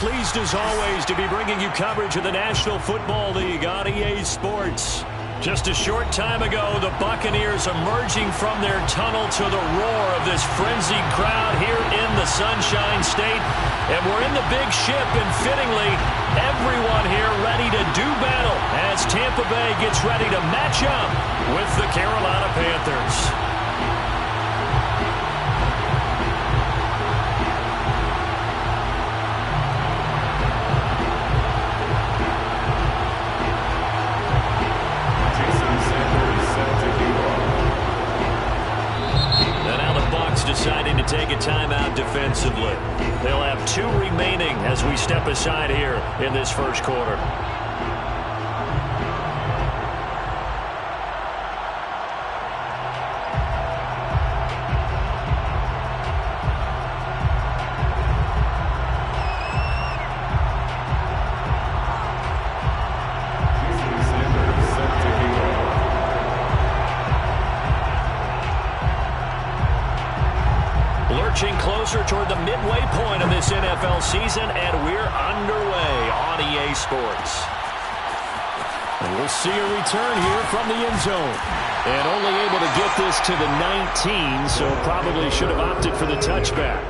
pleased as always to be bringing you coverage of the National Football League on EA Sports. Just a short time ago, the Buccaneers emerging from their tunnel to the roar of this frenzied crowd here in the Sunshine State. And we're in the big ship, and fittingly, everyone here ready to do battle as Tampa Bay gets ready to match up with the Carolina Panthers. Deciding to take a timeout defensively. They'll have 2 remaining as we step aside here in this first quarter. Closer toward the midway point of this NFL season, and we're underway on EA Sports. And we'll see a return here from the end zone. And only able to get this to the 19, so probably should have opted for the touchback.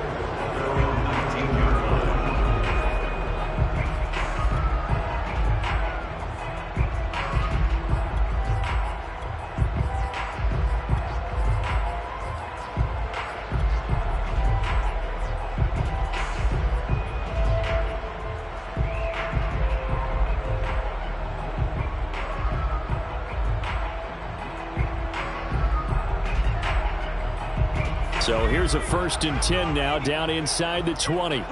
So here's a 1st and 10 now, down inside the 20. Now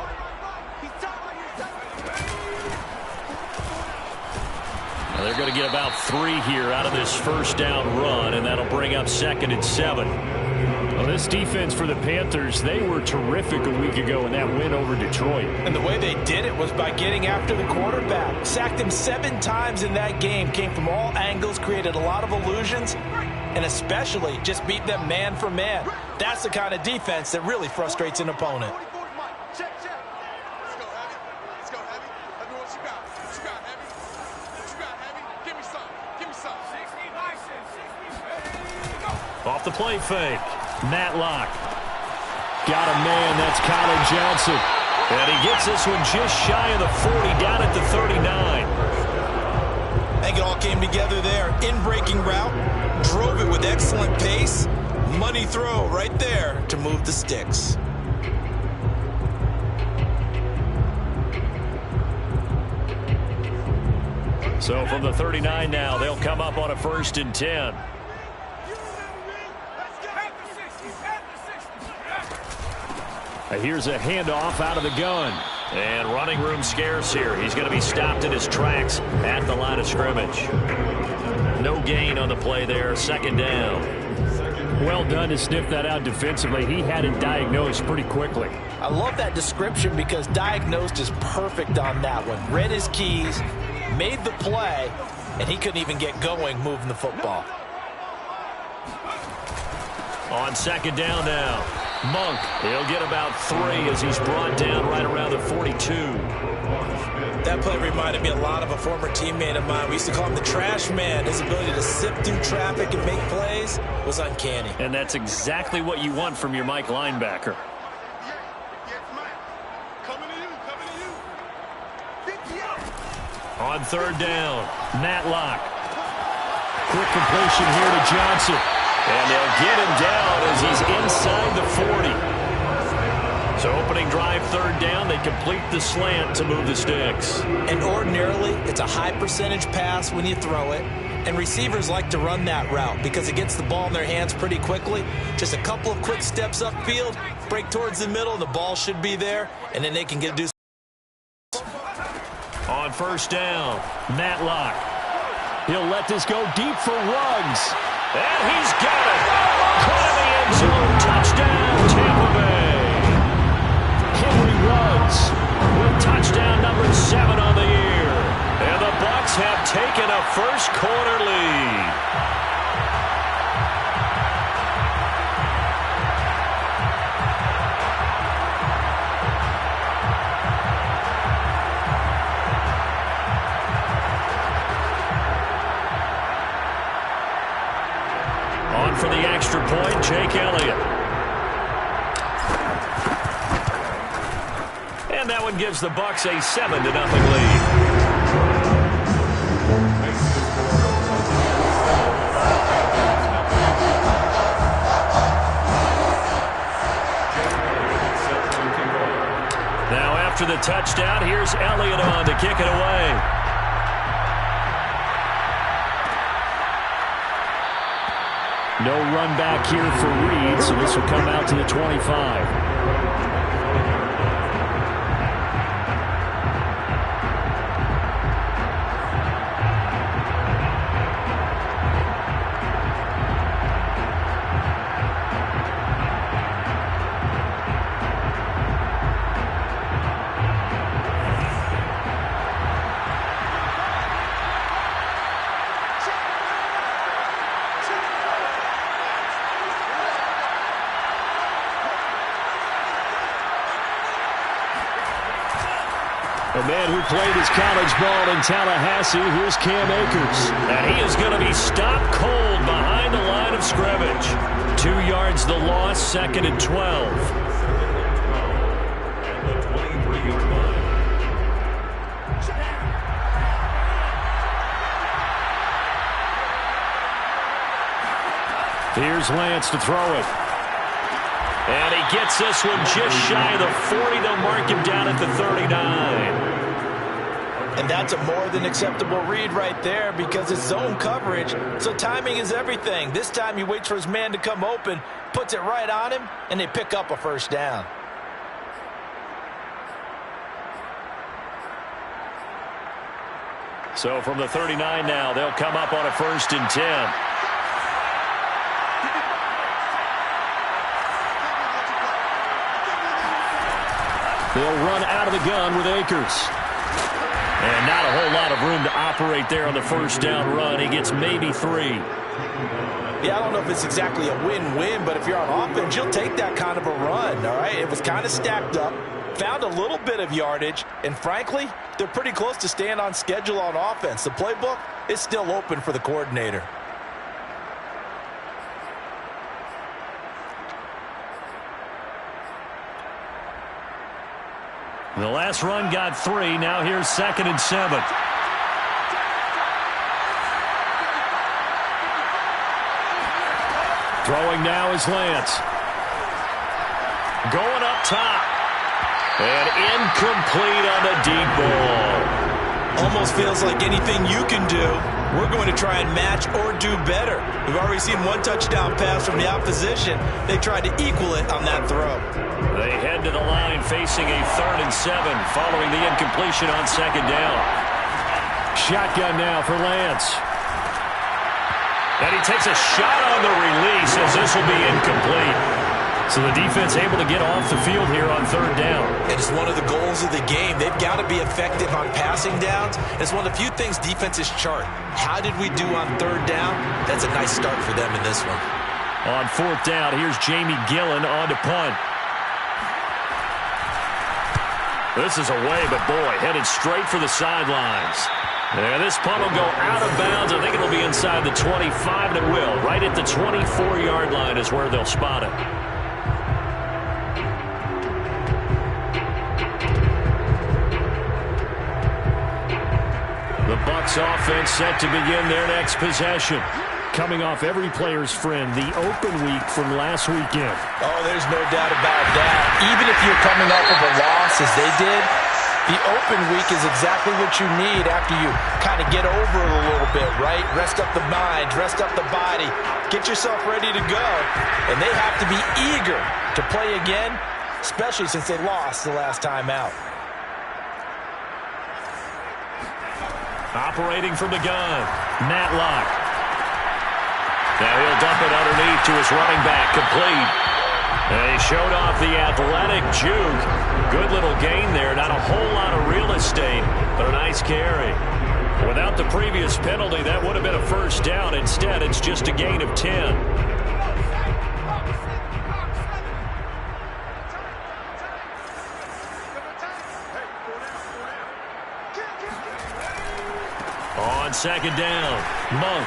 they're going to get about 3 here out of this first down run, and that'll bring up 2nd and 7. Well, this defense for the Panthers, they were terrific a week ago in that win over Detroit. And the way they did it was by getting after the quarterback. Sacked him 7 times in that game. Came from all angles, created a lot of illusions, and especially just beat them man for man. That's the kind of defense that really frustrates an opponent. Off the play fake. Matlock. Got a man. That's Colin Johnson. And he gets this one just shy of the 40, down at the 39. I think it all came together there. In-breaking route. Drove it with excellent pace. Money throw right there to move the sticks. So from the 39 now, they'll come up on a 1st and 10. Here's a handoff out of the gun. And running room scarce here. He's going to be stopped in his tracks at the line of scrimmage. No gain on the play there. 2nd down. Well done to sniff that out defensively. He had it diagnosed pretty quickly. I love that description because diagnosed is perfect on that one. Read his keys, made the play, and he couldn't even get going moving the football. On 2nd down now. Monk, he'll get about 3 as he's brought down right around the 42. That play reminded me a lot of a former teammate of mine. We used to call him the trash man. His ability to sift through traffic and make plays was uncanny. And that's exactly what you want from your Mike linebacker. On 3rd down, Matlock. Quick completion here to Johnson. And they'll get him down as he's inside the 40. So opening drive 3rd down, they complete the slant to move the sticks. And ordinarily, it's a high percentage pass when you throw it. And receivers like to run that route because it gets the ball in their hands pretty quickly. Just a couple of quick steps upfield, break towards the middle, and the ball should be there. And then they can do. On 1st down, Matlock. He'll let this go deep for Ruggs. And he's got it. Caught in the end zone. Touchdown, Tampa Bay. Henry Ruggs with touchdown number 7 on the year. And the Bucs have taken a first quarter lead. extra point, Jake Elliott. And that one gives the Bucs a 7-0 lead. Now after the touchdown, here's Elliott on to kick it away. No run back here for Reed, so this will come out to the 25. A man who played his college ball in Tallahassee, here's Cam Akers. And he is going to be stopped cold behind the line of scrimmage. 2 yards the loss, 2nd and 12. Here's Lance to throw it. And he gets this one just shy of the 40. They'll mark him down at the 39. And that's a more than acceptable read right there because it's zone coverage, so timing is everything. This time he waits for his man to come open, puts it right on him, and they pick up a first down. So from the 39 now, they'll come up on a 1st and 10. They'll run out of the gun with Akers. And not a whole lot of room to operate there on the first down run. He gets maybe 3. Yeah, I don't know if it's exactly a win-win, but if you're on offense, you'll take that kind of a run, all right? It was kind of stacked up, found a little bit of yardage, and frankly, they're pretty close to staying on schedule on offense. The playbook is still open for the coordinator. The last run got 3. Now here's 2nd and 7. Throwing now is Lance. Going up top. And incomplete on the deep ball. Almost feels like anything you can do, we're going to try and match or do better. We've already seen one touchdown pass from the opposition. They tried to equal it on that throw. They head to the line facing a 3rd and 7 following the incompletion on 2nd down. Shotgun now for Lance. And he takes a shot on the release as this will be incomplete. So the defense able to get off the field here on 3rd down. It is one of the goals of the game. They've got to be effective on passing downs. It's one of the few things defenses chart. How did we do on 3rd down? That's a nice start for them in this one. On 4th down, here's Jamie Gillen on to punt. This is away, but boy, headed straight for the sidelines. And this punt will go out of bounds. I think it'll be inside the 25, and it will. Right at the 24-yard line is where they'll spot it. The Bucs offense set to begin their next possession. Coming off every player's friend, the open week from last weekend. Oh, there's no doubt about that. Even if you're coming off of a loss as they did, the open week is exactly what you need after you kind of get over it a little bit, right? Rest up the mind, rest up the body, get yourself ready to go. And they have to be eager to play again, especially since they lost the last time out. Operating from the gun, Matlock. Now he'll dump it underneath to his running back, complete. And he showed off the athletic juke. Good little gain there. Not a whole lot of real estate, but a nice carry. Without the previous penalty, that would have been a first down. Instead, it's just a gain of 10. On 2nd down, Monk.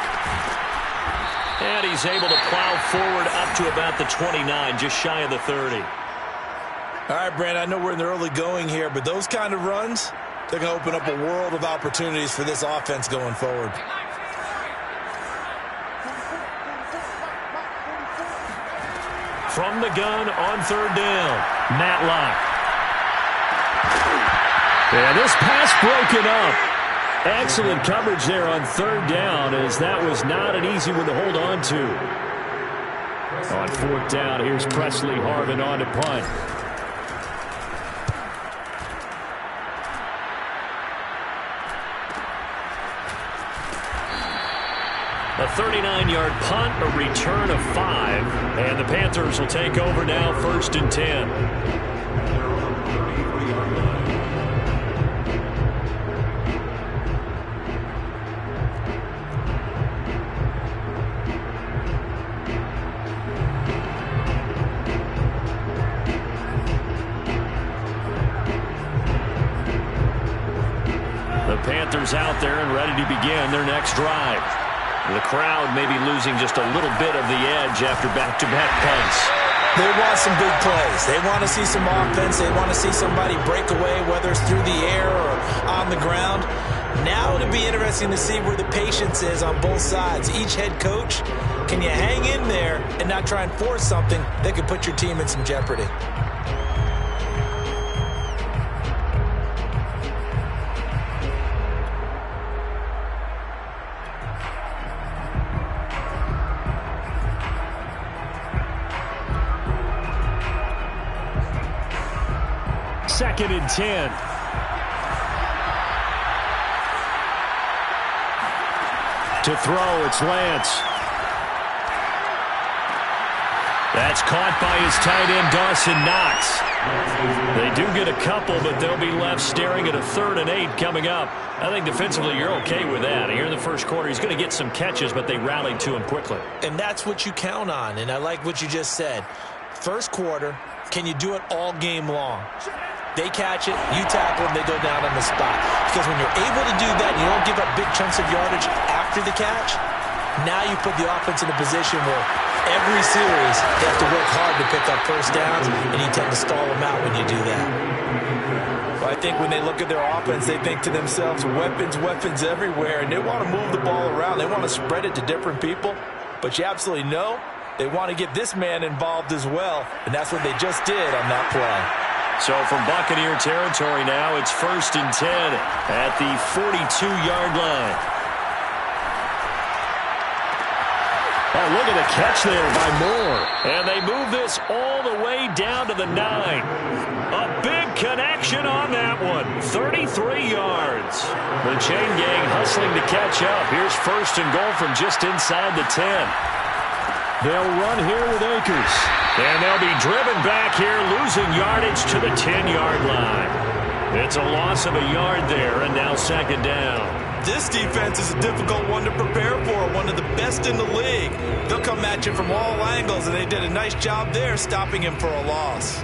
And he's able to plow forward up to about the 29, just shy of the 30. All right, Brand, I know we're in the early going here, but those kind of runs, they're going to open up a world of opportunities for this offense going forward. From the gun on third down, Matlock. And this pass broken up. Excellent coverage there on third down, as that was not an easy one to hold on to. On fourth down, here's Presley Harvin on to punt. A 39-yard punt, a return of 5, and the Panthers will take over now, 1st and 10. The Panthers out there and ready to begin their next drive. The crowd may be losing just a little bit of the edge after back-to-back punts. They want some big plays. They want to see some offense. They want to see somebody break away, whether it's through the air or on the ground. Now it'll be interesting to see where the patience is on both sides. Each head coach, can you hang in there and not try and force something that could put your team in some jeopardy? Second and 10. To throw, it's Lance. That's caught by his tight end, Dawson Knox. They do get a couple, but they'll be left staring at a 3rd and 8 coming up. I think defensively you're okay with that. Here in the first quarter, he's going to get some catches, but they rallied to him quickly. And that's what you count on, and I like what you just said. First quarter, can you do it all game long? They catch it, you tackle them, they go down on the spot. Because when you're able to do that, you don't give up big chunks of yardage after the catch, now you put the offense in a position where every series they have to work hard to pick up first downs, and you tend to stall them out when you do that. Well, I think when they look at their offense, they think to themselves, weapons, weapons everywhere, and they want to move the ball around. They want to spread it to different people, but you absolutely know they want to get this man involved as well, and that's what they just did on that play. So from Buccaneer territory now, it's 1st and 10 at the 42-yard line. Oh, look at the catch there by Moore. And they move this all the way down to the 9. A big connection on that one. 33 yards. The chain gang hustling to catch up. Here's 1st and goal from just inside the 10. They'll run here with Akers. And they'll be driven back here, losing yardage to the 10-yard line. It's a loss of a yard there, and now 2nd down. This defense is a difficult one to prepare for, one of the best in the league. They'll come at you from all angles, and they did a nice job there stopping him for a loss.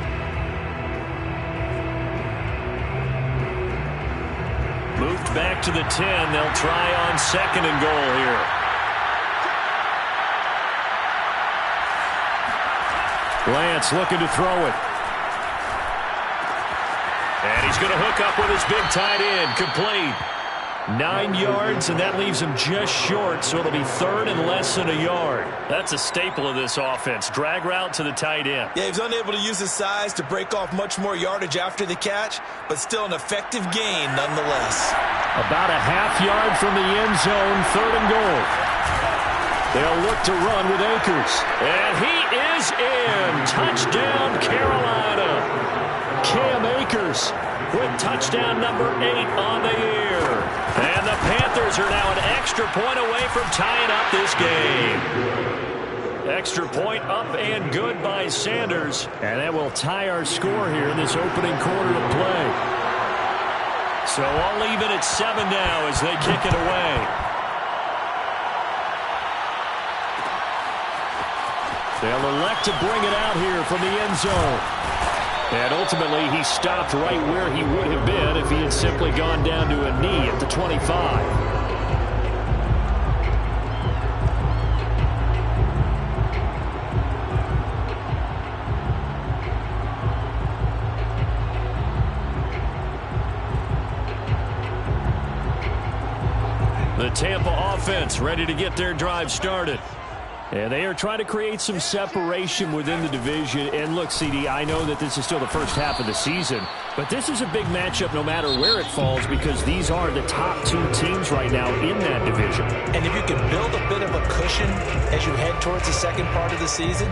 Moved back to the 10. They'll try on 2nd and goal here. Lance looking to throw it. And he's going to hook up with his big tight end. Complete. 9 yards, and that leaves him just short, so it'll be 3rd and less than a yard. That's a staple of this offense. Drag route to the tight end. Yeah, he was unable to use his size to break off much more yardage after the catch, but still an effective gain nonetheless. About a half yard from the end zone, 3rd and goal. They'll look to run with Akers. And he is in. Touchdown, Carolina. Cam Akers with touchdown number 8 on the year. And the Panthers are now an extra point away from tying up this game. Extra point up and good by Sanders. And that will tie our score here in this opening quarter of play. So all even at 7 now as they kick it away. They'll elect to bring it out here from the end zone. And ultimately, he stopped right where he would have been if he had simply gone down to a knee at the 25. The Tampa offense ready to get their drive started. And they are trying to create some separation within the division. And look, CD, I know that this is still the first half of the season, but this is a big matchup no matter where it falls because these are the top two teams right now in that division. And if you can build a bit of a cushion as you head towards the second part of the season,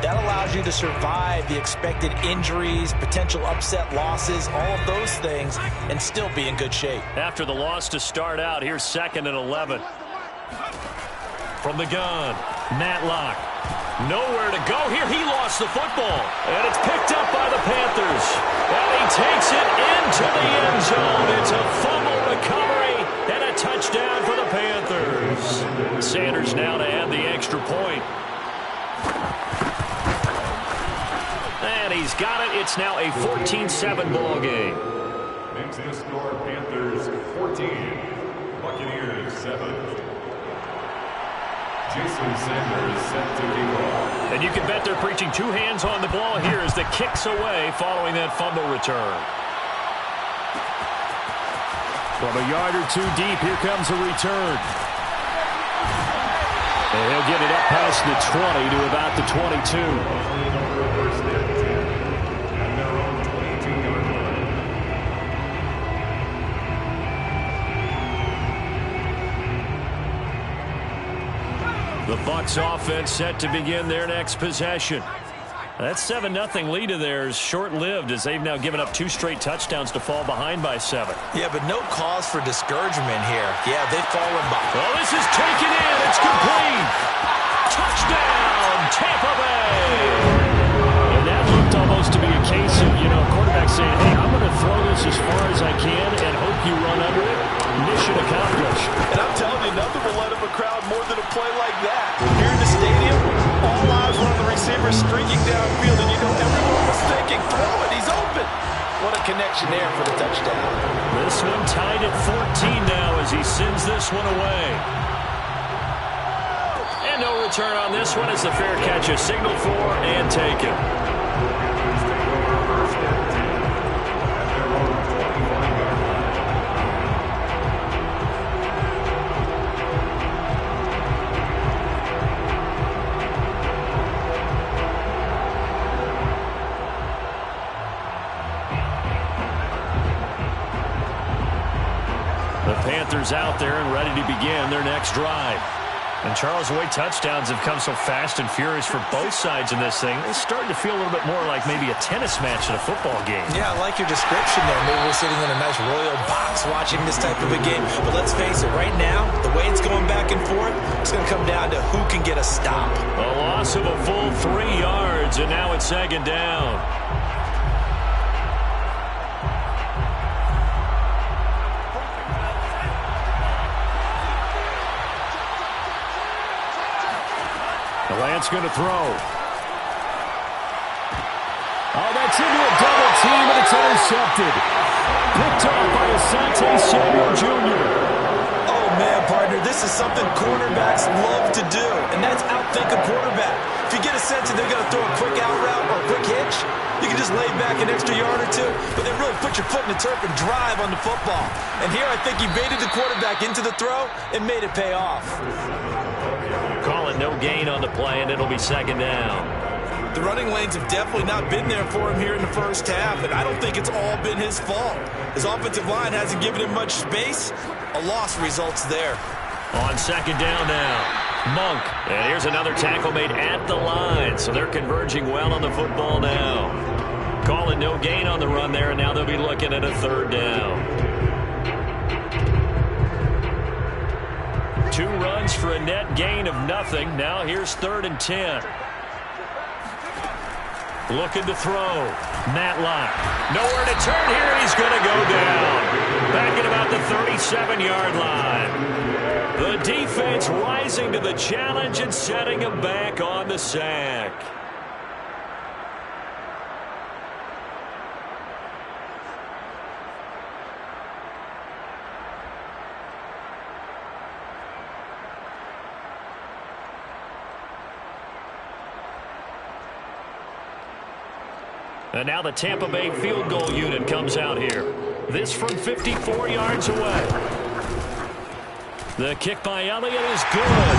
that allows you to survive the expected injuries, potential upset losses, all of those things, and still be in good shape. After the loss to start out, here's 2nd and 11. From the gun, Matlock. Nowhere to go here. He lost the football. And it's picked up by the Panthers. And he takes it into the end zone. It's a fumble recovery and a touchdown for the Panthers. Sanders now to add the extra point. And he's got it. It's now a 14-7 ball game. Into the score, Panthers 14, Buccaneers 7. Jason Sanders set to kick off. And you can bet they're preaching two hands on the ball here as the kick's away following that fumble return. From a yard or two deep, here comes a return. And he'll get it up past the 20 to about the 22. The Bucs offense set to begin their next possession. That 7-0 lead of theirs short-lived as they've now given up 2 straight touchdowns to fall behind by 7. Yeah, but no cause for discouragement here. Yeah, they've fallen behind. Well, this is taken in. It's complete. Touchdown, Tampa Bay. And that looked almost to be a case of, quarterback saying, hey, I'm going to throw this as far as I can and hope you run under it. Mission accomplished. And I'm telling you, nothing will let up a crowd more than a play like that. Here in the stadium, all eyes were on the receiver streaking downfield, and everyone was thinking, throw it, he's open. What a connection there for the touchdown. This one tied at 14 now as he sends this one away. And no return on this one as the fair catch is signaled for and taken. Panthers out there and ready to begin their next drive. And Charles, the way touchdowns have come so fast and furious for both sides in this thing, it's starting to feel a little bit more like maybe a tennis match in a football game. Yeah, I like your description there. Maybe we're sitting in a nice royal box watching this type of a game. But let's face it, right now, the way it's going back and forth, it's going to come down to who can get a stop. A loss of a full 3 yards, and now it's 2nd down. Lance going to throw. Oh, that's into a double team, and it's intercepted. Picked off by Asante Samuel Jr. Oh, man, partner, this is something cornerbacks love to do, and that's outthink a quarterback. If you get a sense that they're going to throw a quick out route or a quick hitch, you can just lay back an extra yard or two, but then really put your foot in the turf and drive on the football. And here I think he baited the quarterback into the throw and made it pay off. Call it no gain on the play, and it'll be 2nd down. The running lanes have definitely not been there for him here in the first half, and I don't think it's all been his fault. His offensive line hasn't given him much space. A loss results there. On 2nd down now, Monk. And here's another tackle made at the line, so they're converging well on the football now. Call it no gain on the run there, and now they'll be looking at a 3rd down. 2 runs for a net gain of nothing. Now here's 3rd and 10. Looking to throw. Matlock. Nowhere to turn here, and he's going to go down. Back at about the 37-yard line. The defense rising to the challenge and setting him back on the sack. And now the Tampa Bay field goal unit comes out here. This from 54 yards away. The kick by Elliott is good.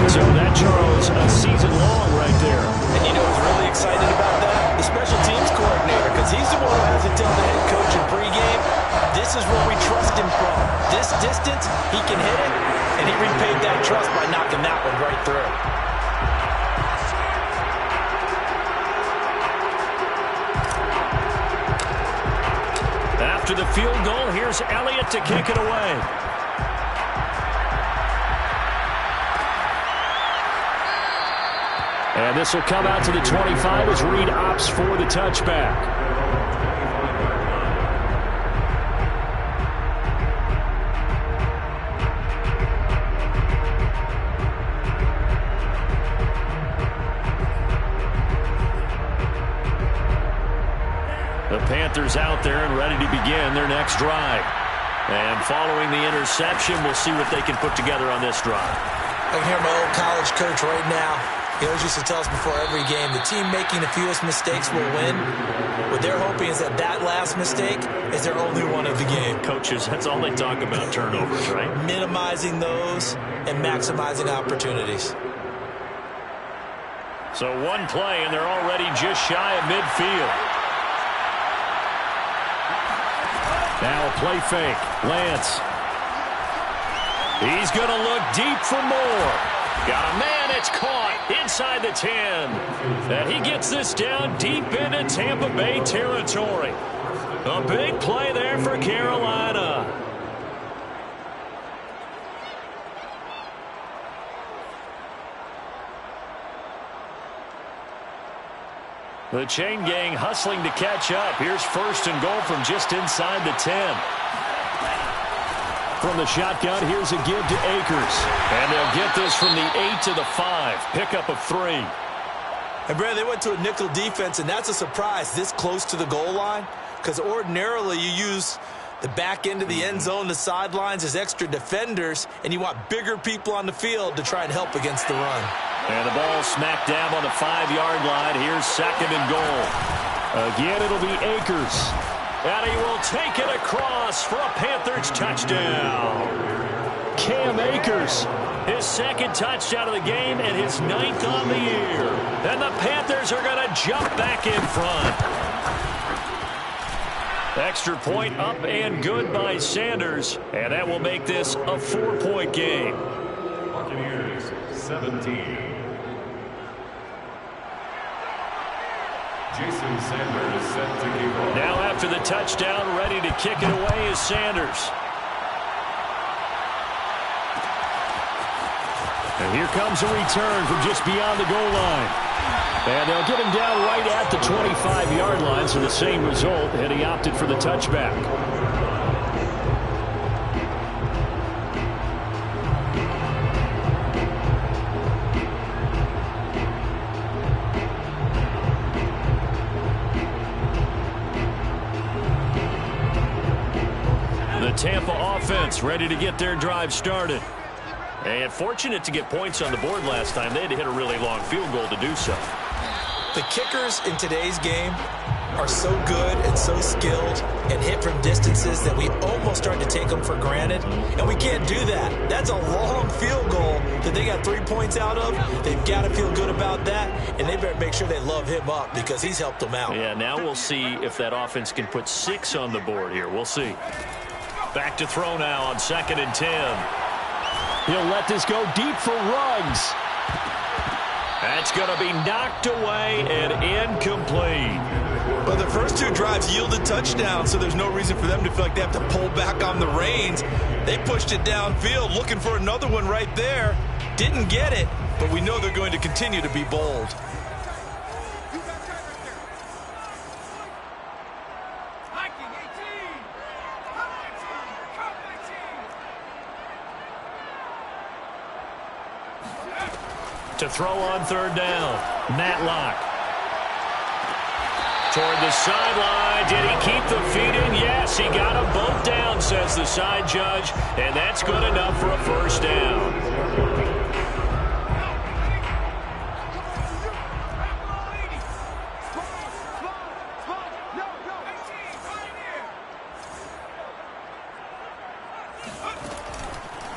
So that, Charles, a season long right there. And you know who's really excited about that? The special teams coordinator, because he's the one who has to tell the head coach in pregame, this is where we trust him from. This distance, he can hit it, and he repaid that trust by knocking that one right through. After the field goal, here's Elliott to kick it away. And this will come out to the 25 as Reed opts for the touchback. The Panthers out there and ready to begin their next drive. And following the interception, we'll see what they can put together on this drive. I can hear my old college coach right now. He always used to tell us before every game, the team making the fewest mistakes will win. What they're hoping is that last mistake is their only one of the game. Coaches, that's all they talk about, turnovers, right? Minimizing those and maximizing opportunities. So one play, and they're already just shy of midfield. Now a play fake. Lance. He's going to look deep for more. Got a man, it's caught inside the 10. And he gets this down deep into Tampa Bay territory. A big play there for Carolina. The chain gang hustling to catch up. Here's first and goal from just inside the 10. From the shotgun, here's a give to Akers. And they'll get this from the 8 to the 5. Pickup of 3. And, Brad, they went to a nickel defense, and that's a surprise this close to the goal line, because ordinarily you use the back end of the end zone, the sidelines as extra defenders, and you want bigger people on the field to try and help against the run. And the ball smacked down on the 5-yard line. Here's second and goal. Again, it'll be Akers. And he will take it across for a Panthers touchdown. Cam Akers, his second touchdown of the game and his 9th on the year. And the Panthers are going to jump back in front. Extra point up and good by Sanders. And that will make this a 4-point game. Buccaneers 17. Jason Sanders set to kick off. Now after the touchdown, ready to kick it away is Sanders. And here comes a return from just beyond the goal line. And they'll get him down right at the 25-yard line, so the same result, and he opted for the touchback. Tampa offense ready to get their drive started. And fortunate to get points on the board last time. They had to hit a really long field goal to do so. The kickers in today's game are so good and so skilled and hit from distances that we almost start to take them for granted. And we can't do that. That's a long field goal that they got 3 points out of. They've got to feel good about that. And they better make sure they love him up because he's helped them out. Yeah, now we'll see if that offense can put 6 on the board here. We'll see. Back to throw now on 2nd and 10. He'll let this go deep for Ruggs. That's going to be knocked away and incomplete. But the first 2 drives yielded touchdowns, so there's no reason for them to feel like they have to pull back on the reins. They pushed it downfield, looking for another one right there. Didn't get it, but we know they're going to continue to be bold. To throw on 3rd down, Matlock. Toward the sideline, did he keep the feet in? Yes, he got them both down, says the side judge, and that's good enough for a first down.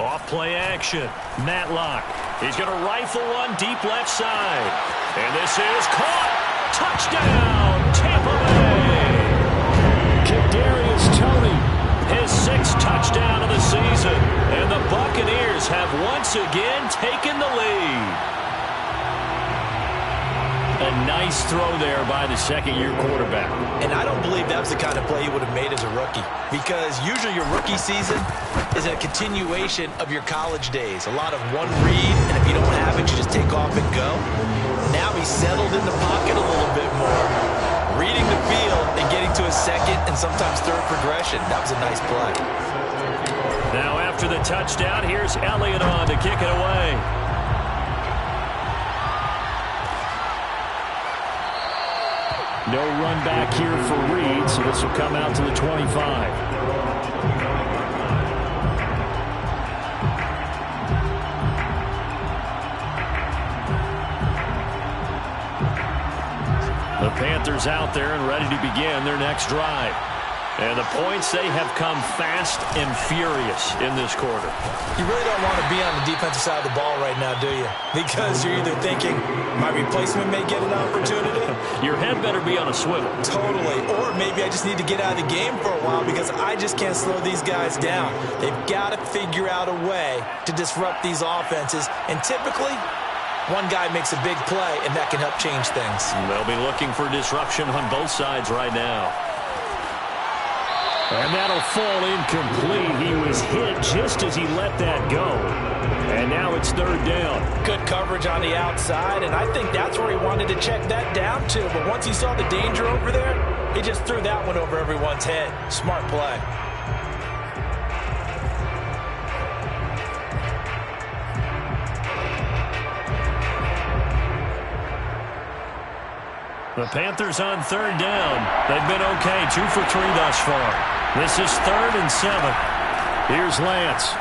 Off play action. Matlock. He's going to rifle one deep left side. And this is caught. Touchdown, Tampa Bay. Kadarius Toney, his 6th touchdown of the season. And the Buccaneers have once again taken the lead. A nice throw there by the second-year quarterback. And I don't believe that was the kind of play he would have made as a rookie, because usually your rookie season is a continuation of your college days. A lot of one read, and if you don't have it, you just take off and go. Now he's settled in the pocket a little bit more, reading the field and getting to a second and sometimes third progression. That was a nice play. Now after the touchdown, here's Elliott on to kick it away. No run back here for Reed, so this will come out to the 25. The Panthers out there and ready to begin their next drive. And the points, they have come fast and furious in this quarter. You really don't want to be on the defensive side of the ball right now, do you? Because you're either thinking, my replacement may get an opportunity. Your head better be on a swivel. Totally. Or maybe I just need to get out of the game for a while because I just can't slow these guys down. They've got to figure out a way to disrupt these offenses. And typically, one guy makes a big play, and that can help change things. They'll be looking for disruption on both sides right now. And that'll fall incomplete. He was hit just as he let that go. And now it's 3rd down. Good coverage on the outside, and I think that's where he wanted to check that down to. But once he saw the danger over there, he just threw that one over everyone's head. Smart play. The Panthers on 3rd down. They've been okay, 2 for 3 thus far. This is 3rd and 7. Here's Lance.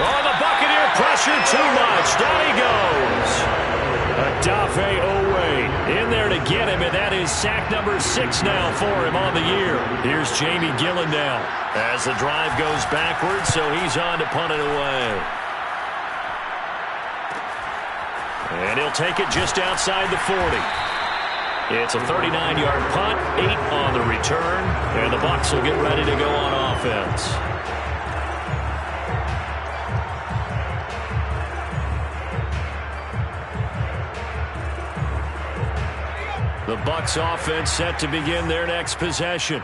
Oh, the Buccaneer pressure too much. Down he goes. Adafe Owe in there to get him, and that is sack number 6 now for him on the year. Here's Jamie Gillendown as the drive goes backwards, so he's on to punt it away. And he'll take it just outside the 40. It's a 39-yard punt, 8 on the return, and the Bucs will get ready to go on offense. The Bucs offense set to begin their next possession.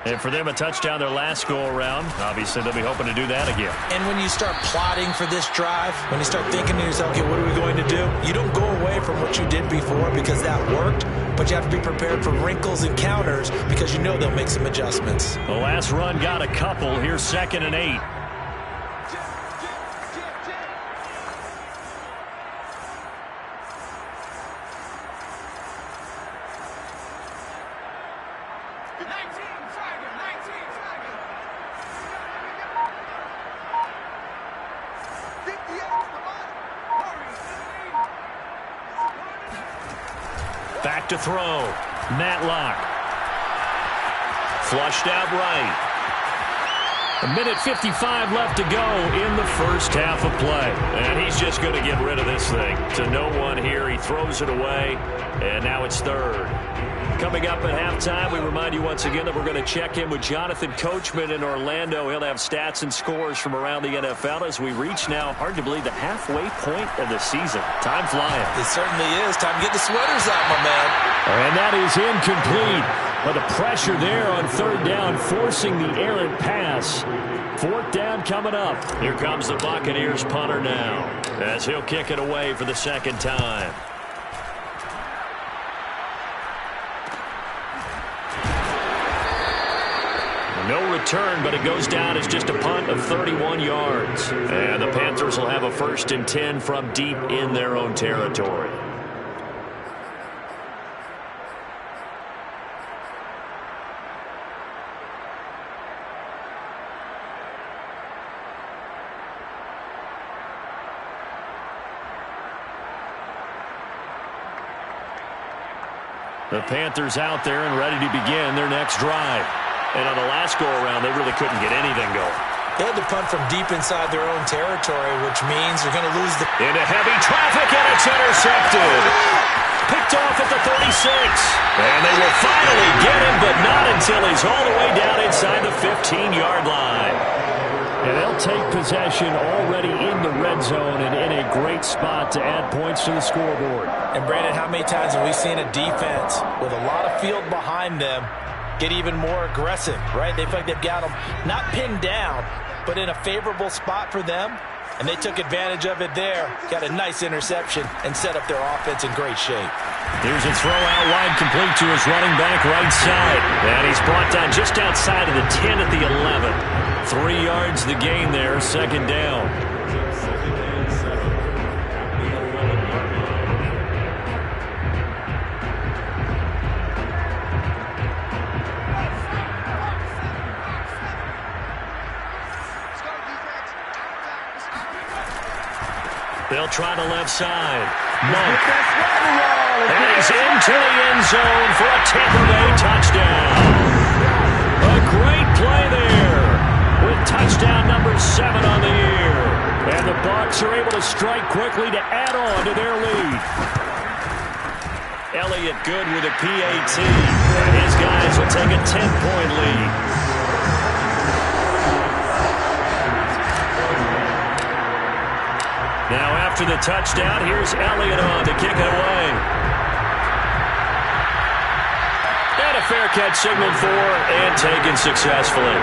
And for them, a touchdown their last go-around. Obviously, they'll be hoping to do that again. And when you start plotting for this drive, when you start thinking to yourself, okay, what are we going to do? You don't go away from what you did before because that worked, but you have to be prepared for wrinkles and counters because you know they'll make some adjustments. The last run got a couple. Here's 2nd and 8. Back to throw. Matlock. Flushed out right. 1:55 left to go in the first half of play. And he's just going to get rid of this thing. To no one here. He throws it away. And now it's 3rd. Coming up at halftime, we remind you once again that we're going to check in with Jonathan Coachman in Orlando. He'll have stats and scores from around the NFL as we reach now, hard to believe, the halfway point of the season. Time flying. It certainly is. Time to get the sweaters out, my man. And that is incomplete. But the pressure there on 3rd down, forcing the errant pass. 4th down coming up. Here comes the Buccaneers punter now, as he'll kick it away for the 2nd time. No return, but it goes down as just a punt of 31 yards. And the Panthers will have a 1st and 10 from deep in their own territory. The Panthers out there and ready to begin their next drive. And on the last go-around, they really couldn't get anything going. They had to punt from deep inside their own territory, which means they're going to lose the... Into heavy traffic, and it's intercepted. Picked off at the 36. And they will finally get him, but not until he's all the way down inside the 15-yard line. And they'll take possession already in the red zone and in a great spot to add points to the scoreboard. And, Brandon, how many times have we seen a defense with a lot of field behind them get even more aggressive, right? They feel like they've got them not pinned down, but in a favorable spot for them, and they took advantage of it there. Got a nice interception and set up their offense in great shape. Here's a throw out wide, complete to his running back right side. And he's brought down just outside of the 10 at the 11. 3 yards the gain there, second down. They'll try the left side. Monk. And he's into the end zone for a Tampa Bay touchdown. A great play there with touchdown number 7 on the year. And the Bucs are able to strike quickly to add on to their lead. Elliott good with a PAT. And his guys will take a 10-point lead. Now after the touchdown, here's Elliott on to kick it away. And a fair catch signaled for and taken successfully.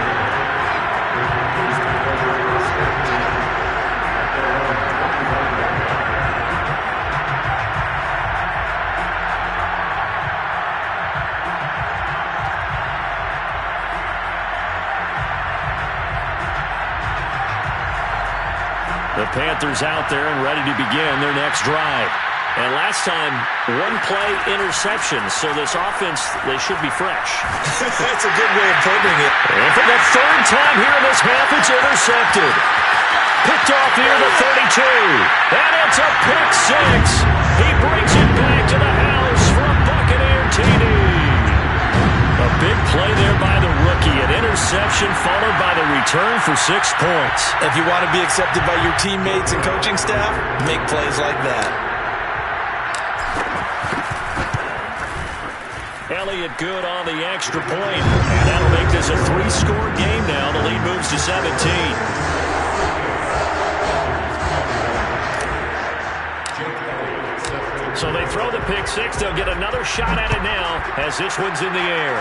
The Panthers out there and ready to begin their next drive. And last time, one play interception, so this offense, they should be fresh. That's a good way of putting it. And for the third time here in this half, it's intercepted. Picked off near the 32. And it's a pick six. He brings it back to the house for a Buccaneer TD. A big play there by the rookie. An interception followed by the return for 6 points. If you want to be accepted by your teammates and coaching staff, make plays like that. Elliott good on the extra point. And that'll make this a 3-score game now. The lead moves to 17. So they throw the pick six. They'll get another shot at it now as this one's in the air.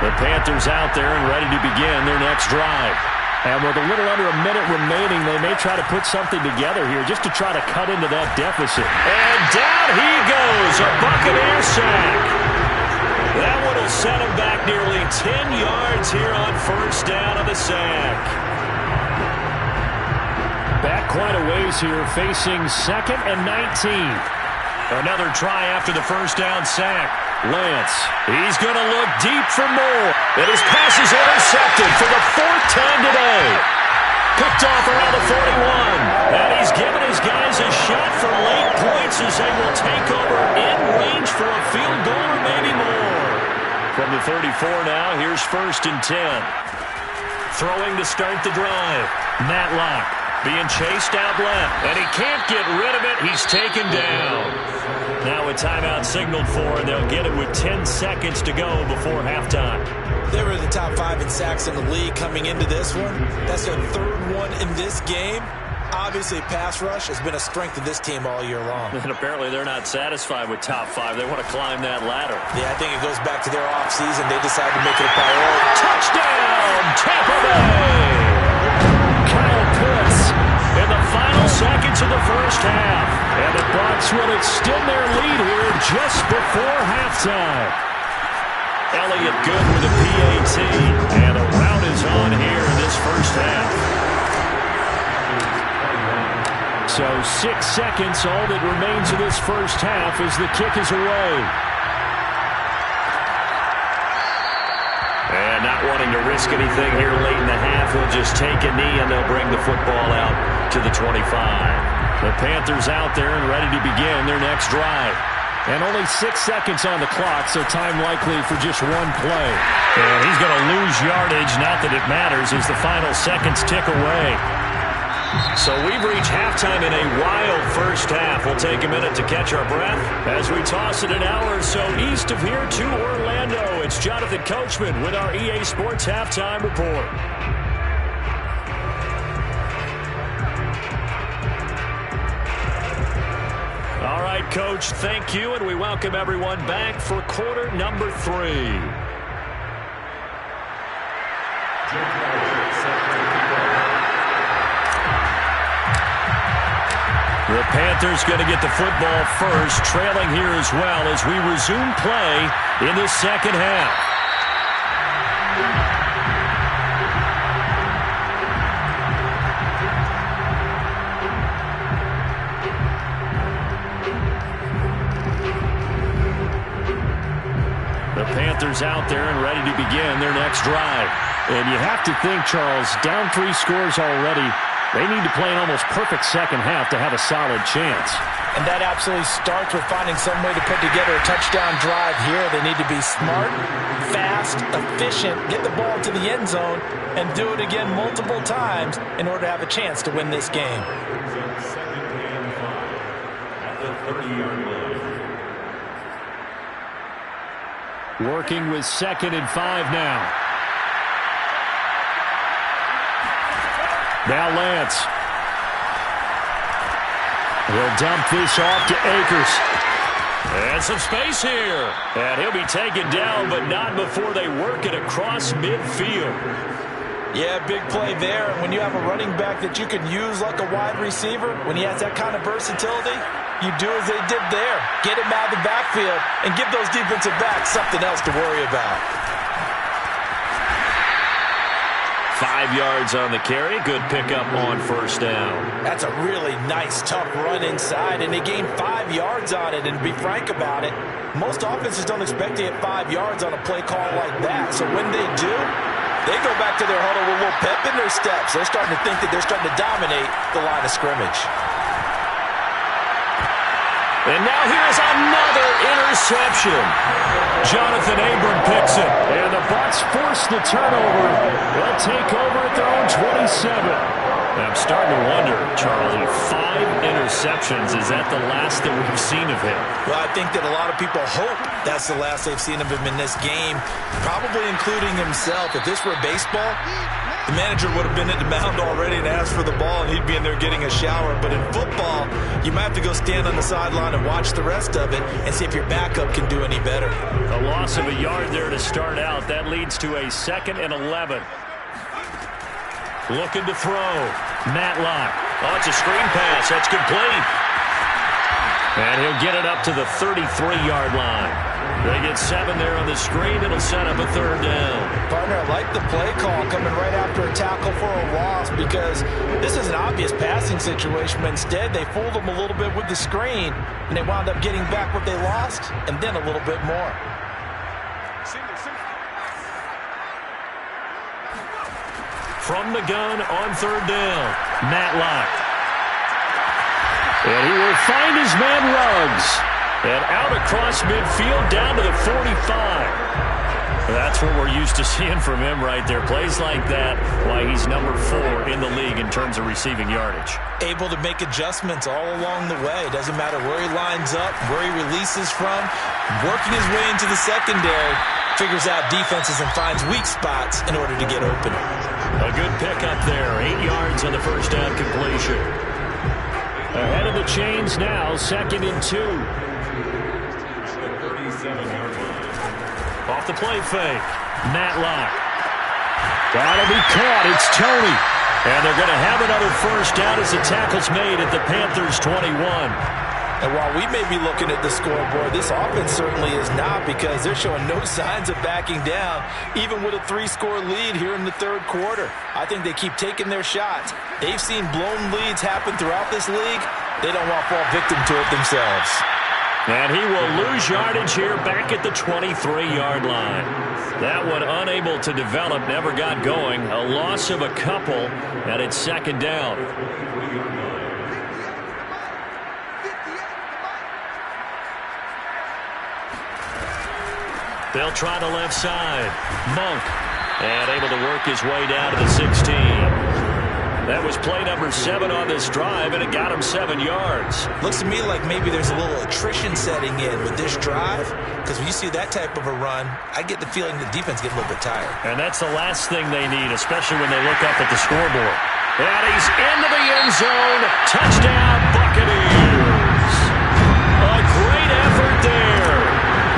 The Panthers out there and ready to begin their next drive. And with a little under a minute remaining, they may try to put something together here just to try to cut into that deficit. And down he goes, a Buccaneer sack. That one will set him back nearly 10 yards here on first down of the sack. Back quite a ways here, facing 2nd and 19. Another try after the first down sack. Lance, he's going to look deep for more. And his pass is intercepted for the 4th time today. Picked off around the 41. And he's given his guys a shot for late points as they will take over in range for a field goal or maybe more. From the 34 now, here's 1st and 10. Throwing to start the drive. Matlock being chased out left. And he can't get rid of it. He's taken down. Now a timeout signaled for, and they'll get it with 10 seconds to go before halftime. They were the top 5 in sacks in the league coming into this one. That's their 3rd one in this game. Obviously, pass rush has been a strength of this team all year long. And apparently they're not satisfied with top 5. They want to climb that ladder. Yeah, I think it goes back to their offseason. They decided to make it a priority. Touchdown, Tampa Bay! Kyle Pitts in the final seconds of the first half. And the Bucs will extend their lead here just before halftime. Elliott good with a PAT. And the rout is on here in this first half. So 6 seconds, all that remains of this first half as the kick is away. And not wanting to risk anything here late in the half, he'll just take a knee and they'll bring the football out. to the 25. The Panthers out there and ready to begin their next drive. And only 6 seconds on the clock, so time likely for just one play. And he's going to lose yardage, not that it matters, as the final seconds tick away. So we've reached halftime in a wild first half. We'll take a minute to catch our breath as we toss it an hour or so east of here to Orlando. It's Jonathan Coachman with our EA Sports Halftime Report. All right, Coach, thank you, and we welcome everyone back for quarter number 3. The Panthers going to get the football first, trailing here as well as we resume play in the second half. The Panthers out there and ready to begin their next drive. And you have to think, Charles, down 3 scores already. They need to play an almost perfect second half to have a solid chance. And that absolutely starts with finding some way to put together a touchdown drive here. They need to be smart, fast, efficient, get the ball to the end zone, and do it again multiple times in order to have a chance to win this game. Second and 5 at the 30-yard line. Working with 2nd and 5 now. Now Lance. He'll dump this off to Akers. And some space here. And he'll be taken down, but not before they work it across midfield. Yeah, big play there. When you have a running back that you can use like a wide receiver, when he has that kind of versatility, you do as they did there. Get him out of the backfield and give those defensive backs something else to worry about. 5 yards on the carry. Good pickup on first down. That's a really nice, tough run inside, and they gained 5 yards on it. And to be frank about it, most offenses don't expect to get 5 yards on a play call like that. So when they do, they go back to their huddle with a little pep in their steps. They're starting to think that they're starting to dominate the line of scrimmage. And now here's another interception. Jonathan Abram picks it. And the Bucs force the turnover. They'll take over at their own 27. I'm starting to wonder, Charlie, 5 interceptions. Is that the last that we've seen of him? Well, I think that a lot of people hope that's the last they've seen of him in this game, probably including himself. If this were baseball, the manager would have been at the mound already and asked for the ball, and he'd be in there getting a shower. But in football, you might have to go stand on the sideline and watch the rest of it and see if your backup can do any better. A loss of a yard there to start out. That leads to a 2nd and 11. Looking to throw. Matlock. Oh, it's a screen pass. That's complete. And he'll get it up to the 33-yard line. They get 7 there on the screen. It'll set up a 3rd down. Partner, I like the play call coming right after a tackle for a loss because this is an obvious passing situation, but instead they fooled them a little bit with the screen, and they wound up getting back what they lost and then a little bit more. From the gun on 3rd down, Matlock. And he will find his man Ruggs. And out across midfield down to the 45. That's what we're used to seeing from him right there. Plays like that, why he's number 4 in the league in terms of receiving yardage. Able to make adjustments all along the way. Doesn't matter where he lines up, where he releases from. Working his way into the secondary. Figures out defenses and finds weak spots in order to get open. A good pickup there. 8 yards on the first down completion. Ahead of the chains now, 2nd and 2. Off the play fake. Matlock. That'll be caught. It's Tony. And they're going to have another first down as the tackle's made at the Panthers' 21. And while we may be looking at the scoreboard, this offense certainly is not, because they're showing no signs of backing down, even with a 3-score lead here in the 3rd quarter. I think they keep taking their shots. They've seen blown leads happen throughout this league. They don't want to fall victim to it themselves. And he will lose yardage here back at the 23-yard line. That one unable to develop, never got going. A loss of a couple, and it's second down. They'll try the left side. Monk. And able to work his way down to the 16. That was play number 7 on this drive, and it got him 7 yards. Looks to me like maybe there's a little attrition setting in with this drive, because when you see that type of a run, I get the feeling the defense gets a little bit tired. And that's the last thing they need, especially when they look up at the scoreboard. And he's into the end zone. Touchdown, Buccaneers. A great effort there.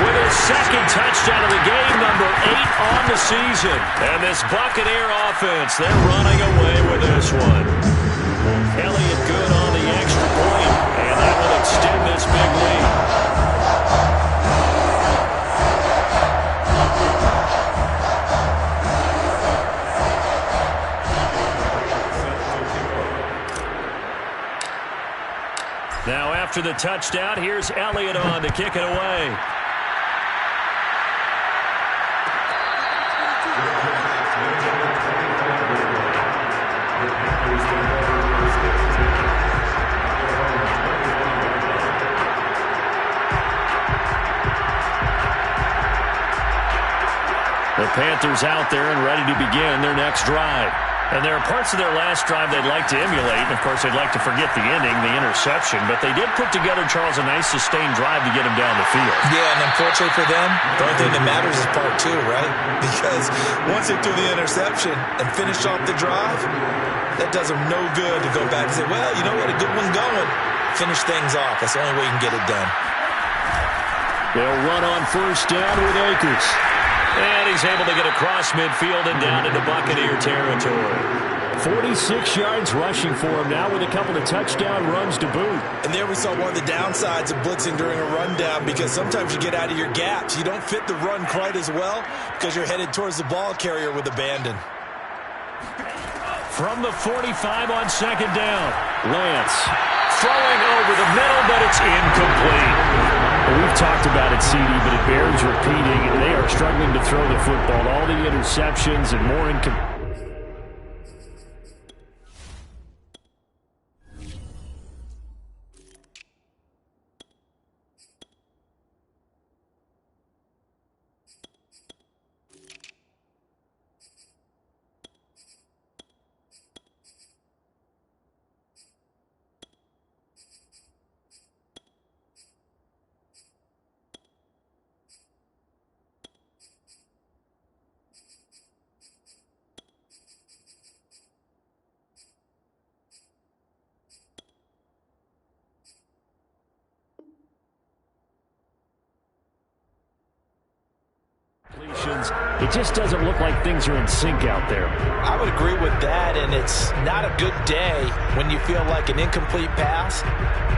With his second touchdown of the game, number 8 on the season. And this Buccaneer offense, they're running away with this one. Elliott good on the extra point, and that will extend this big lead. Now after the touchdown, here's Elliott on to kick it away. The Panthers out there and ready to begin their next drive. And there are parts of their last drive they'd like to emulate. And, of course, they'd like to forget the ending, the interception. But they did put together, Charles, a nice sustained drive to get him down the field. Yeah, and unfortunately for them, the only thing that matters is part 2, right? Because once they threw the interception and finished off the drive, that does them no good to go back and say, well, you know what, a good one going. Finish things off. That's the only way you can get it done. They'll run on first down with Akers. And he's able to get across midfield and down into Buccaneer territory. 46 yards rushing for him now with a couple of touchdown runs to boot. And there we saw one of the downsides of blitzing during a rundown, because sometimes you get out of your gaps. You don't fit the run quite as well because you're headed towards the ball carrier with abandon. From the 45 on second down, Lance throwing over the middle, but it's incomplete. We've talked about it, CD, but it bears repeating. They are struggling to throw the football. All the interceptions and more incomplete. It just doesn't look like things are in sync out there. I would agree with that, and it's not a good day when you feel like an incomplete pass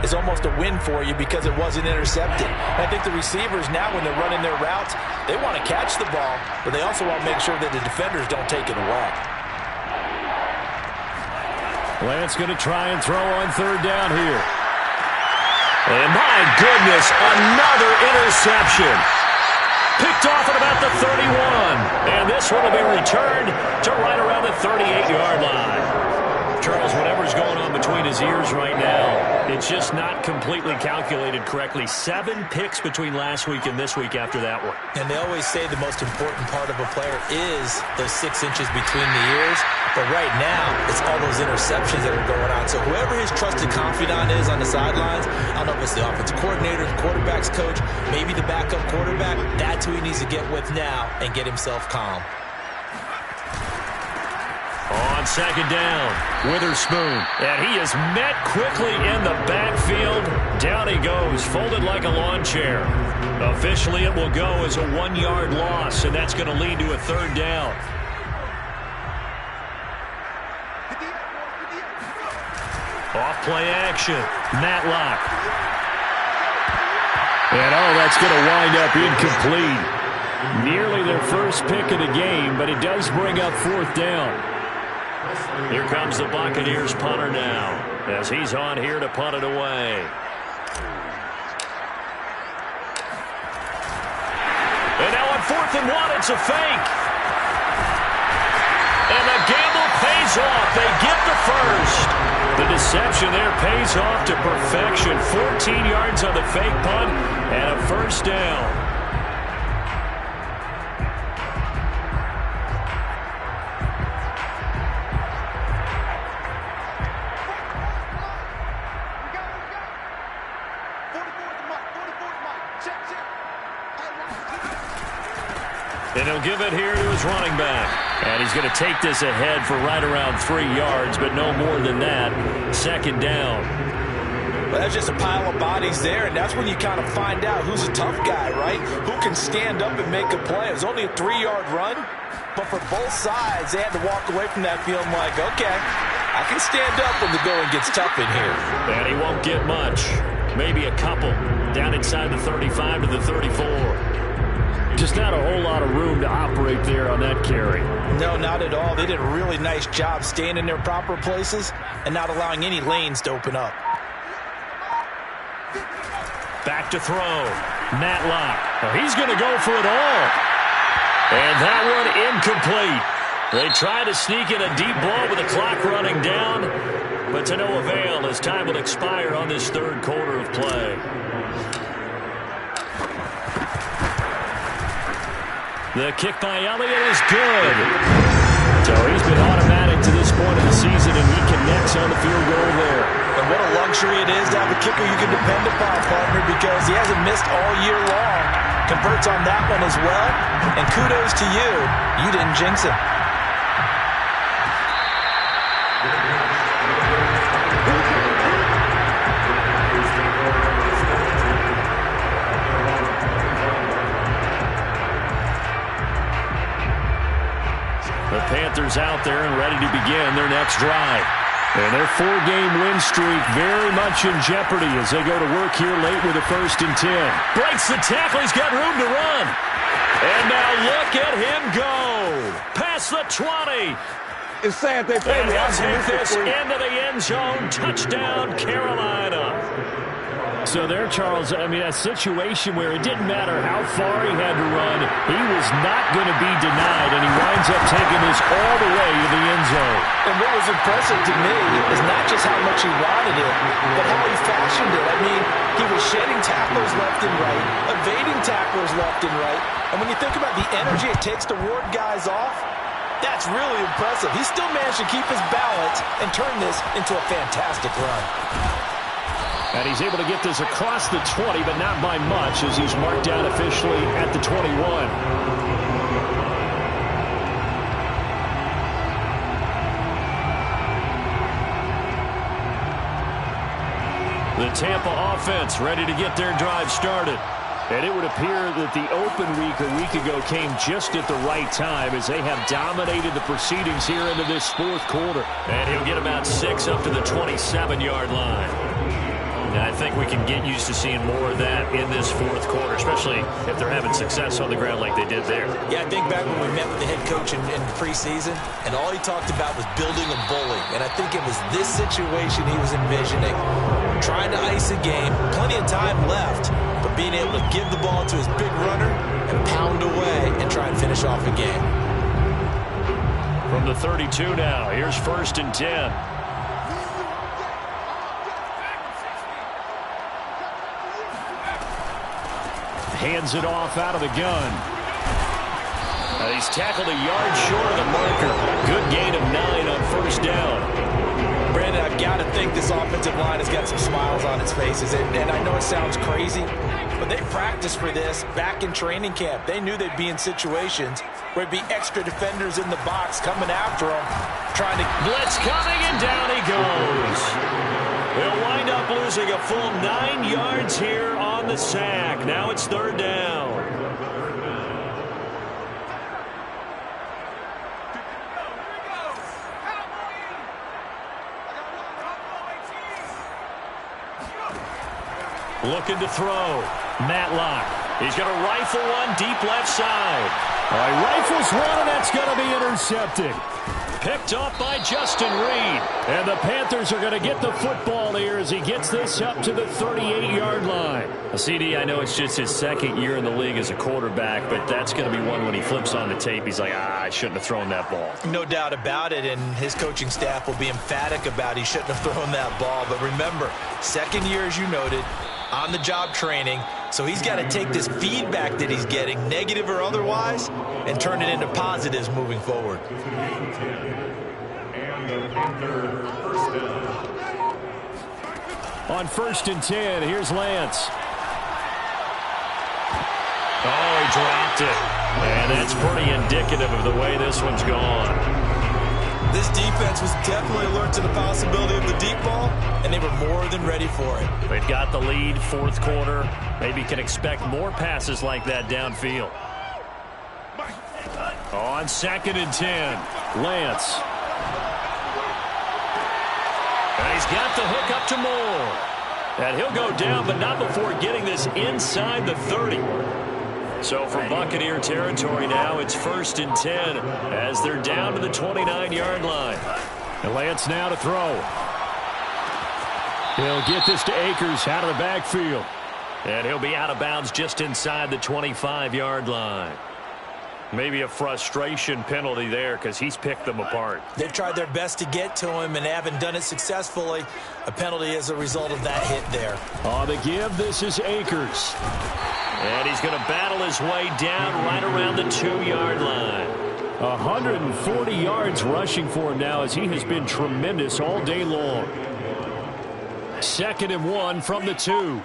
is almost a win for you because it wasn't intercepted. I think the receivers now, when they're running their routes, they want to catch the ball, but they also want to make sure that the defenders don't take it away. Lance going to try and throw on third down here. And my goodness, another interception. Picked off at about the 31. And this one will be returned to right around the 38-yard line. Charles, whatever's going on between his ears right now, it's just not completely calculated correctly. 7 picks between last week and this week after that one. And they always say the most important part of a player is those 6 inches between the ears. But right now, it's all those interceptions that are going on. So whoever his trusted confidant is on the sidelines, I don't know if it's the offensive coordinator, the quarterback's coach, maybe the backup quarterback, that's who he needs to get with now and get himself calm. On second down, Witherspoon. And he is met quickly in the backfield. Down he goes, folded like a lawn chair. Officially, it will go as a 1-yard loss, and that's going to lead to a third down. Off play action, Matlock. And that's going to wind up incomplete. Nearly their first pick of the game, but it does bring up fourth down. Here comes the Buccaneers punter now, as he's on here to punt it away. On 4th and 1, it's a fake. And the gamble pays off. They get the first. The deception there pays off to perfection. 14 yards on the fake punt and a first down. And he'll give it here to his running back. And he's going to take this ahead for right around 3 yards, but no more than that. 2nd down. Well, that's just a pile of bodies there, and that's when you kind of find out who's a tough guy, right? Who can stand up and make a play. It was only a 3-yard run, but for both sides, they had to walk away from that feeling like, okay, I can stand up when the going gets tough in here. And he won't get much. Maybe a couple. Down inside the 35 to the 34. Just not a whole lot of room to operate there on that carry. No, not at all. They did a really nice job staying in their proper places and not allowing any lanes to open up. Back to throw. Matlock. Oh, he's going to go for it all. And that one incomplete. They try to sneak in a deep ball with the clock running down, but to no avail as time will expire on this 3rd quarter of play. The kick by Elliott is good. So he's been automatic to this point of the season, and he connects on the field goal there. And what a luxury it is to have a kicker you can depend upon, partner, because he hasn't missed all year long. Converts on that one as well. And kudos to you. You didn't jinx him. The Panthers out there and ready to begin their next drive. And their 4-game win streak very much in jeopardy as they go to work here late with a 1st and 10. Breaks the tackle. He's got room to run. And now look at him go. Past the 20. It's sad they pay me. He'll take this into the end zone. Touchdown, Carolina. So there, Charles, I mean, a situation where it didn't matter how far he had to run, he was not going to be denied, and he winds up taking this all the way to the end zone. And what was impressive to me is not just how much he wanted it, but how he fashioned it. I mean, he was shedding tackles left and right, evading tacklers left and right, and when you think about the energy it takes to ward guys off, that's really impressive. He still managed to keep his balance and turn this into a fantastic run. And he's able to get this across the 20, but not by much, as he's marked down officially at the 21. The Tampa offense ready to get their drive started. And it would appear that the open week a week ago came just at the right time as they have dominated the proceedings here into this 4th quarter. And he'll get about 6 up to the 27-yard line. And I think we can get used to seeing more of that in this 4th quarter, especially if they're having success on the ground like they did there. Yeah, I think back when we met with the head coach in preseason, and all he talked about was building a bully. And I think it was this situation he was envisioning. Trying to ice a game, plenty of time left, but being able to give the ball to his big runner and pound away and try and finish off a game. From the 32 now, here's 1st and 10. Hands it off out of the gun. He's tackled a yard short of the marker. Good gain of 9 on 1st down. Brandon, I've got to think this offensive line has got some smiles on its faces. And I know it sounds crazy, but they practiced for this back in training camp. They knew they'd be in situations where it'd be extra defenders in the box coming after them, trying to... Blitz coming, and down he goes. They'll wind up losing a full 9 yards here on the sack. Now it's 3rd down. Looking to throw. Matlock. He's going to rifle one deep left side. All right, rifles one, and that's going to be intercepted. picked off by Justin Reed. And the Panthers are going to get the football here as he gets this up to the 38-yard line. Well, CD, I know it's just his second year in the league as a quarterback, but that's going to be one when he flips on the tape. He's like, I shouldn't have thrown that ball. No doubt about it, and his coaching staff will be emphatic about he shouldn't have thrown that ball. But remember, second year, as you noted, on-the-job training. So he's got to take this feedback that he's getting, negative or otherwise, and turn it into positives moving forward. And the Panther first down. On 1st and 10, here's Lance. Oh, he dropped it. And that's pretty indicative of the way this one's gone. This defense was definitely alert to the possibility of the deep ball, and they were more than ready for it. They've got the lead, fourth quarter. Maybe can expect more passes like that downfield. On 2nd and 10, Lance. And he's got the hook up to Moore. And he'll go down, but not before getting this inside the 30. So from Buccaneer territory now, it's 1st and 10 as they're down to the 29-yard line. And Lance now to throw. He'll get this to Akers out of the backfield. And he'll be out of bounds just inside the 25-yard line. Maybe a frustration penalty there because he's picked them apart. They've tried their best to get to him and haven't done it successfully. A penalty as a result of that hit there. On the give, this is Akers. And he's going to battle his way down right around the 2-yard line. 140 yards rushing for him now as he has been tremendous all day long. 2nd and 1 from the 2.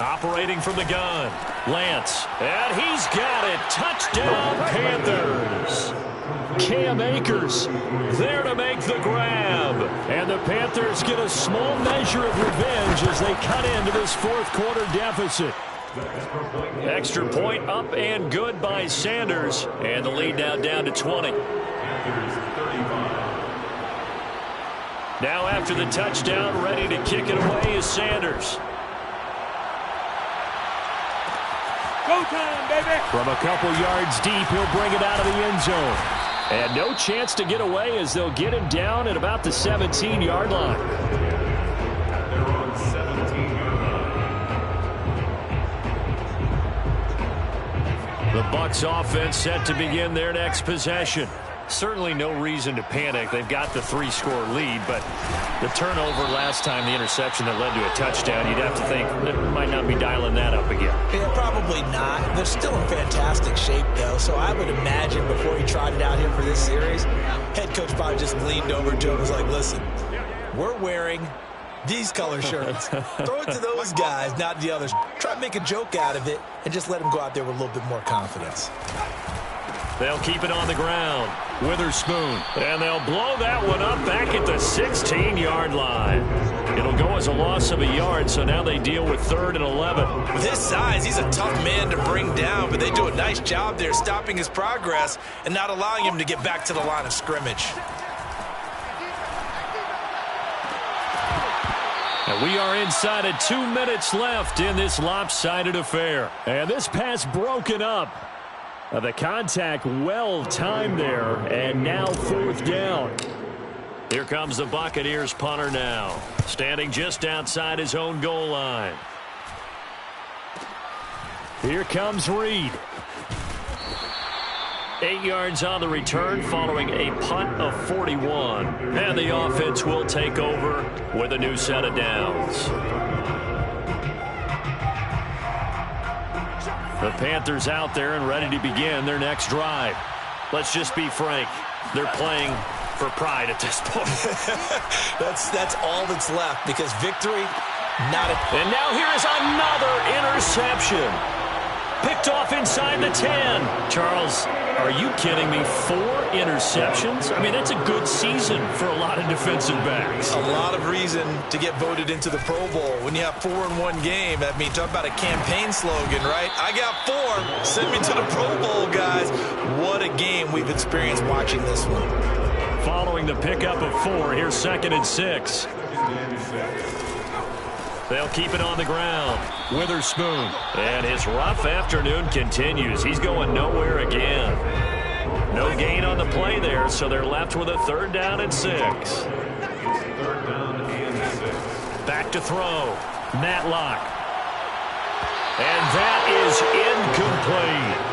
Operating from the gun, Lance. And he's got it. Touchdown, Panthers. Cam Akers there to make the grab. And the Panthers get a small measure of revenge as they cut into this fourth quarter deficit. Extra point up and good by Sanders. And the lead now down to 20. Now after the touchdown, ready to kick it away is Sanders. Go time, baby. From a couple yards deep, he'll bring it out of the end zone. And no chance to get away as they'll get him down at about the 17-yard line. They're on 17-yard line. The Bucs offense set to begin their next possession. Certainly no reason to panic. They've got the 3-score lead, but the turnover last time, the interception that led to a touchdown, you'd have to think they might not be dialing that up again. Yeah, probably not. They're still in fantastic shape, though, so I would imagine before he tried it out here for this series, head coach probably just leaned over to him and was like, listen, we're wearing these color shirts. Throw it to those guys, not the others. Try to make a joke out of it and just let them go out there with a little bit more confidence. They'll keep it on the ground. Witherspoon. And they'll blow that one up back at the 16-yard line. It'll go as a loss of a yard, so now they deal with 3rd and 11. With his size, he's a tough man to bring down, but they do a nice job there stopping his progress and not allowing him to get back to the line of scrimmage. And we are inside of 2 minutes left in this lopsided affair. And this pass broken up. The contact well timed there, and now 4th down. Here comes the Buccaneers punter now, standing just outside his own goal line. Here comes Reed. 8 yards on the return following a punt of 41. And the offense will take over with a new set of downs. The Panthers out there and ready to begin their next drive. Let's just be frank. They're playing for pride at this point. That's all that's left because victory, not a... And now here is another interception. Picked off inside the 10. Charles, are you kidding me? 4 interceptions? I mean, that's a good season for a lot of defensive backs. A lot of reason to get voted into the Pro Bowl. When you have 4 in one game, I mean, talk about a campaign slogan, right? I got 4. Send me to the Pro Bowl, guys. What a game we've experienced watching this one. Following the pickup of 4, here's 2nd and 6. They'll keep it on the ground. Witherspoon. And his rough afternoon continues. He's going nowhere again. No gain on the play there, so they're left with a 3rd down and 6. It's 3rd down and 6. Back to throw. Matlock. And that is incomplete.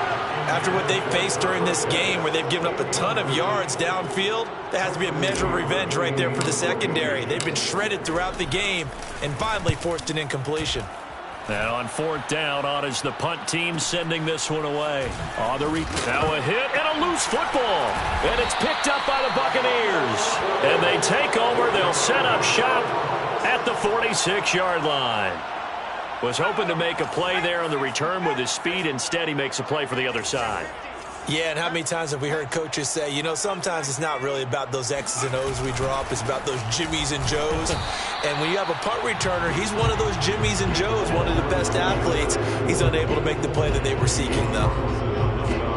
After what they faced during this game where they've given up a ton of yards downfield, there has to be a measure of revenge right there for the secondary. They've been shredded throughout the game and finally forced an incompletion. And on 4th down, on is the punt team sending this one away. Now a hit and a loose football. And it's picked up by the Buccaneers. And they take over. They'll set up shop at the 46-yard line. Was hoping to make a play there on the return with his speed. Instead, he makes a play for the other side. Yeah, and how many times have we heard coaches say, you know, sometimes it's not really about those X's and O's we drop. It's about those Jimmies and Joes. And when you have a punt returner, he's one of those Jimmies and Joes, one of the best athletes. He's unable to make the play that they were seeking, though.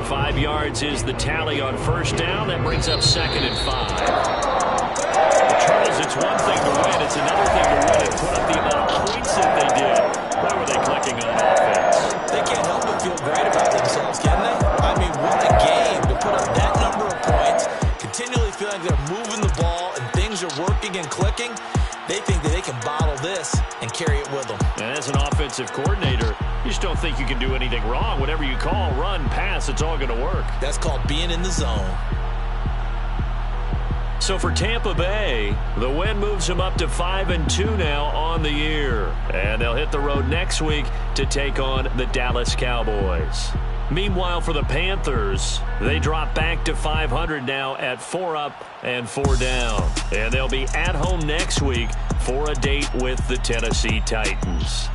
5 yards is the tally on 1st down. That brings up 2nd and 5. Charles, it's one thing to win. It's another thing to win and put up the amount of points that they did. Why were they clicking on offense? They can't help but feel great about themselves, can they? I mean, what a game to put up that number of points, continually feeling like they're moving the ball and things are working and clicking. They think that they can bottle this and carry it with them. And as an offensive coordinator, you just don't think you can do anything wrong. Whatever you call, run, pass, it's all going to work. That's called being in the zone. So for Tampa Bay, the win moves them up to 5-2 now on the year. And they'll hit the road next week to take on the Dallas Cowboys. Meanwhile, for the Panthers, they drop back to 500 now at 4 up and 4 down. And they'll be at home next week for a date with the Tennessee Titans.